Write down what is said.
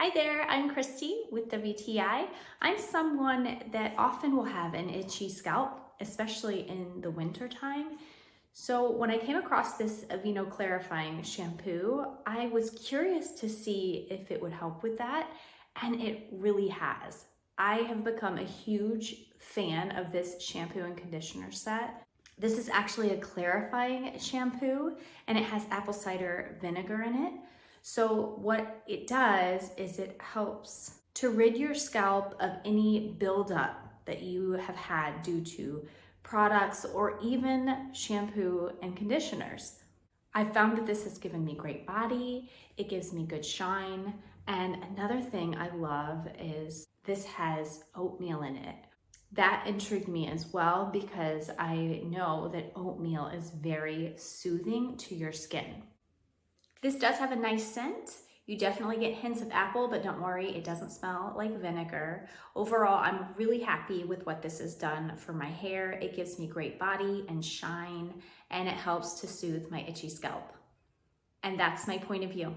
Hi there, I'm Christy with WTI. I'm someone that often will have an itchy scalp, especially in the winter time. So when I came across this Aveeno clarifying shampoo, I was curious to see if it would help with that, and it really has. I have become a huge fan of this shampoo and conditioner set. This is actually a clarifying shampoo and it has apple cider vinegar in it. So what it does is it helps to rid your scalp of any buildup that you have had due to products or even shampoo and conditioners. I've found that this has given me great body, it gives me good shine, and another thing I love is this has oatmeal in it. That intrigued me as well because I know that oatmeal is very soothing to your skin. This does have a nice scent. You definitely get hints of apple, but don't worry, it doesn't smell like vinegar. Overall, I'm really happy with what this has done for my hair. It gives me great body and shine, and it helps to soothe my itchy scalp. And that's my point of view.